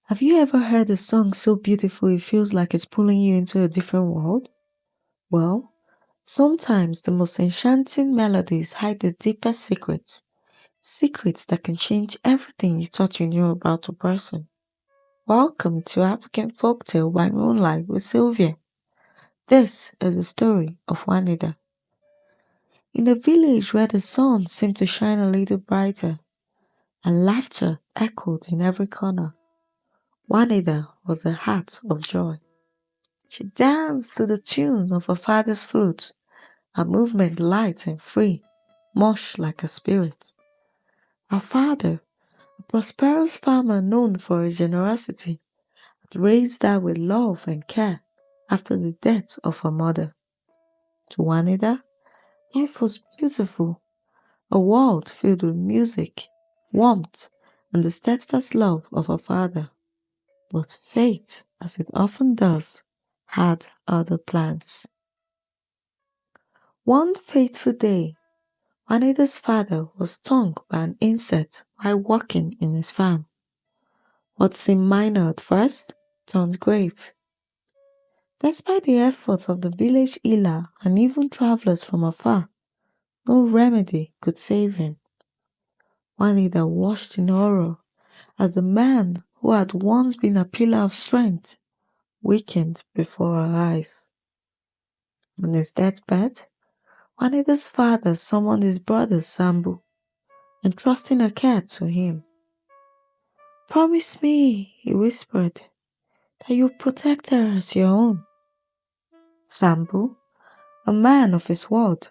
Have you ever heard a song so beautiful it feels like it's pulling you into a different world? Well, sometimes the most enchanting melodies hide the deepest secrets. Secrets that can change everything you thought you knew about a person. Welcome to African Folktale by Moonlight with Sylvia. This is the story of Wanida. In a village where the sun seemed to shine a little brighter and laughter echoed in every corner, Wanida was the heart of joy. She danced to the tune of her father's flute, her movement light and free, much like a spirit. Her father, a prosperous farmer known for his generosity, had raised her with love and care after the death of her mother. To Wanida, life was beautiful, a world filled with music, warmth, and the steadfast love of her father. But fate, as it often does, had other plans. One fateful day, Juanita's father was stung by an insect while working in his farm. What seemed minor at first turned grave. Despite the efforts of the village healer and even travelers from afar, no remedy could save him. Juanita watched in horror as the man who had once been a pillar of strength weakened before her eyes. On his deathbed, Juanita's father summoned his brother Sambu, entrusting a care to him. "Promise me," he whispered, "that you'll protect her as your own." Sambu, a man of his word,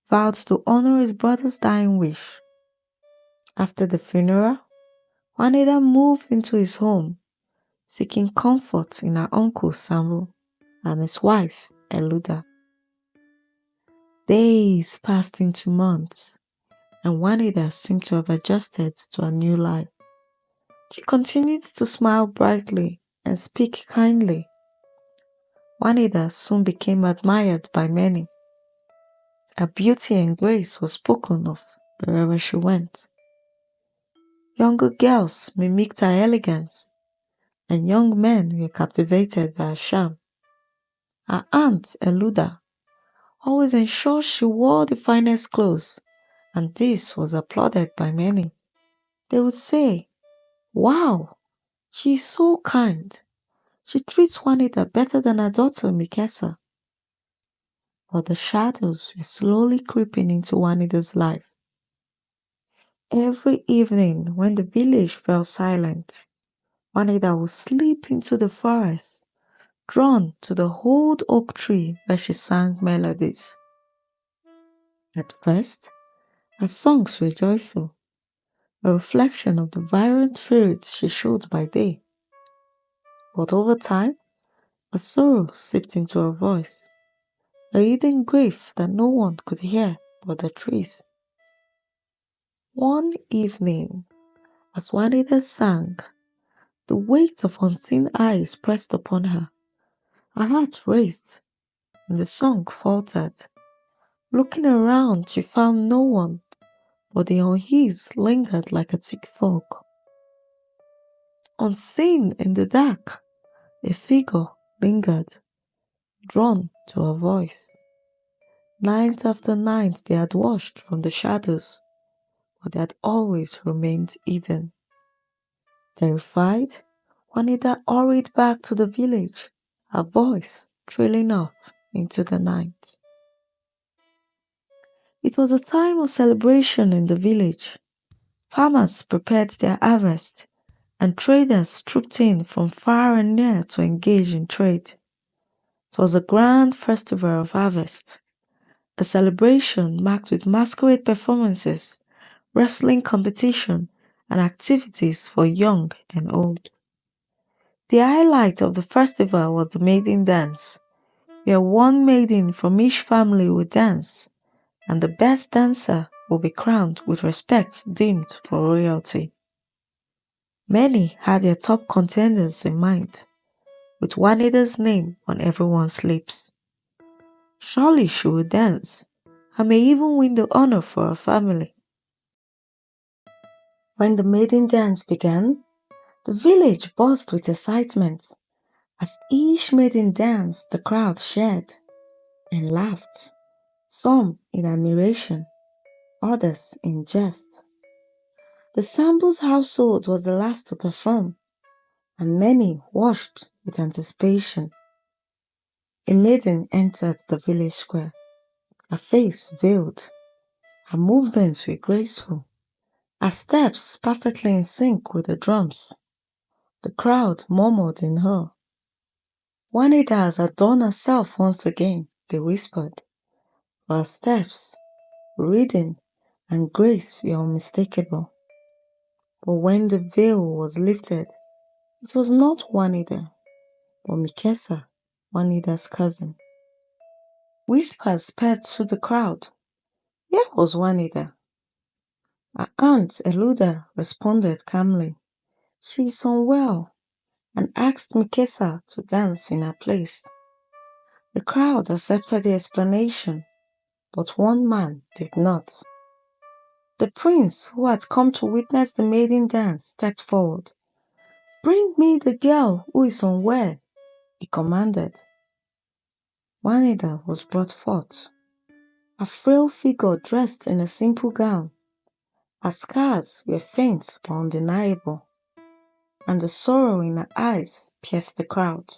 vowed to honor his brother's dying wish. After the funeral, Juanita moved into his home, seeking comfort in her uncle Sambu and his wife Eluda. Days passed into months, and Juanita seemed to have adjusted to a new life. She continued to smile brightly and speak kindly. Juanita soon became admired by many. Her beauty and grace was spoken of wherever she went. Younger girls mimicked her elegance, and young men were captivated by her charm. Her aunt, Eluda, always ensured she wore the finest clothes, and this was applauded by many. They would say, "Wow, she is so kind. She treats Juanita better than her daughter Mikesa." But the shadows were slowly creeping into Juanita's life. Every evening when the village fell silent, Juanita would slip into the forest, drawn to the old oak tree where she sang melodies. At first, her songs were joyful, a reflection of the vibrant spirit she showed by day. But over time, a sorrow seeped into her voice, a hidden grief that no one could hear but the trees. One evening, as Juanita sang, the weight of unseen eyes pressed upon her. Her heart raced, and the song faltered. Looking around, she found no one, but the unease lingered like a thick fog. Unseen in the dark, a figure lingered, drawn to her voice. Night after night they had watched from the shadows, but they had always remained hidden. Terrified, Juanita hurried back to the village, her voice trailing off into the night. It was a time of celebration in the village. Farmers prepared their harvest, and traders trooped in from far and near to engage in trade. It was a grand festival of harvest, a celebration marked with masquerade performances, wrestling competition, and activities for young and old. The highlight of the festival was the maiden dance, where one maiden from each family would dance, and the best dancer will be crowned with respect deemed for royalty. Many had their top contenders in mind, with Juanita's name on everyone's lips. Surely she would dance, and may even win the honor for her family. When the maiden dance began, The village buzzed with excitement. As each maiden danced, the crowd cheered and laughed, some in admiration, others in jest. The Sambo's household was the last to perform, and many watched with anticipation. A maiden entered the village square, her face veiled, her movements were graceful, her steps perfectly in sync with the drums. The crowd murmured in her. Juanita has adorned herself once again, they whispered. Her steps, rhythm, and grace were unmistakable. But when the veil was lifted, it was not Juanita, but Mikesa, Juanita's cousin. Whispers spread through the crowd. Where was Juanita? Her aunt Eluda responded calmly. She is unwell and asked Mikesa to dance in her place. The crowd accepted the explanation, but one man did not. The prince, who had come to witness the maiden dance, stepped forward. Bring me the girl who is unwell, he commanded. Juanita was brought forth, a frail figure dressed in a simple gown. Her scars were faint but undeniable, and the sorrow in her eyes pierced the crowd.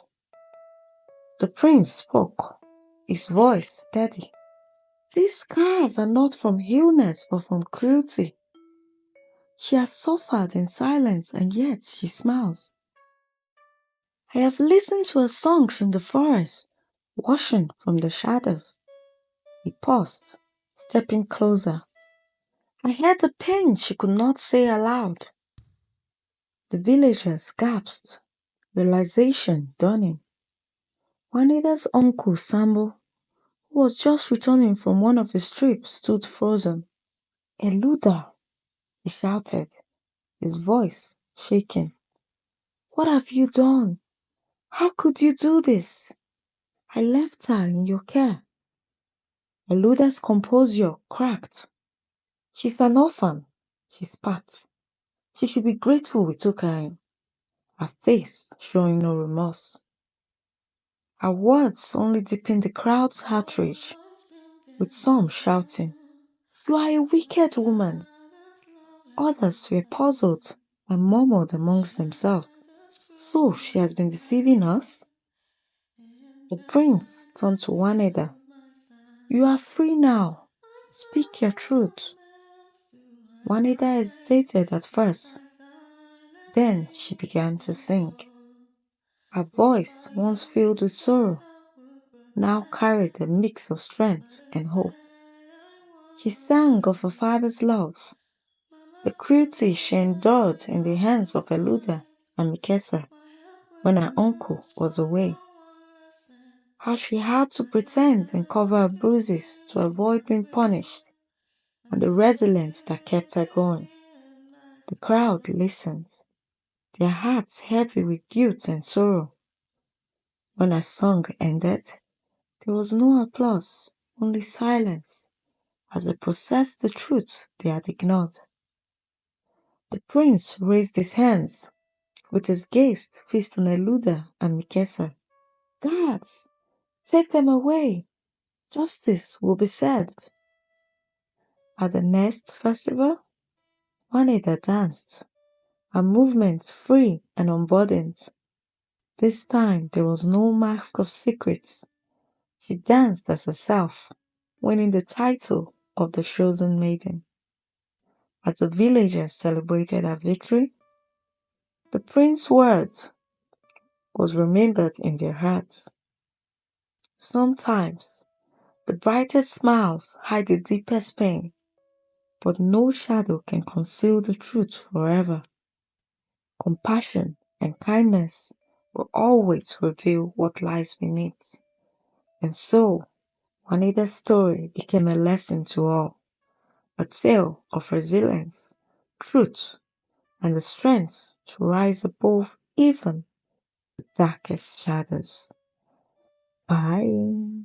The prince spoke, his voice steady. These scars are not from illness but from cruelty. She has suffered in silence and yet she smiles. I have listened to her songs in the forest, watching from the shadows. He paused, stepping closer. I heard the pain she could not say aloud. The villagers gasped, realization dawning. Juanita's uncle Sambo, who was just returning from one of his trips, stood frozen. Eluda, he shouted, his voice shaking. What have you done? How could you do this? I left her in your care. Eluda's composure cracked. She's an orphan, she spat. She should be grateful we took her in, her face showing no remorse. Her words only deepened the crowd's outrage, with some shouting, You are a wicked woman. Others were puzzled and murmured amongst themselves, So she has been deceiving us? The prince turned to Juanita. You are free now. Speak your truth. Juanita hesitated at first. Then she began to sing. Her voice, once filled with sorrow, now carried a mix of strength and hope. She sang of her father's love, the cruelty she endured in the hands of Eluda and Mikesa when her uncle was away, how she had to pretend and cover her bruises to avoid being punished, and the resilience that kept her going. The crowd listened, their hearts heavy with guilt and sorrow. When her song ended, there was no applause, only silence, as they processed the truth they had ignored. The prince raised his hands, with his gaze fixed on Eluda and Mikesa. Guards, take them away. Justice will be served. At the next festival, Juanita danced, her movements free and unburdened. This time there was no mask of secrets. She danced as herself, winning the title of the chosen maiden. As the villagers celebrated her victory, the prince's words was remembered in their hearts. Sometimes the brightest smiles hide the deepest pain, but no shadow can conceal the truth forever. Compassion and kindness will always reveal what lies beneath. And so, Juanita's story became a lesson to all, a tale of resilience, truth, and the strength to rise above even the darkest shadows. Bye.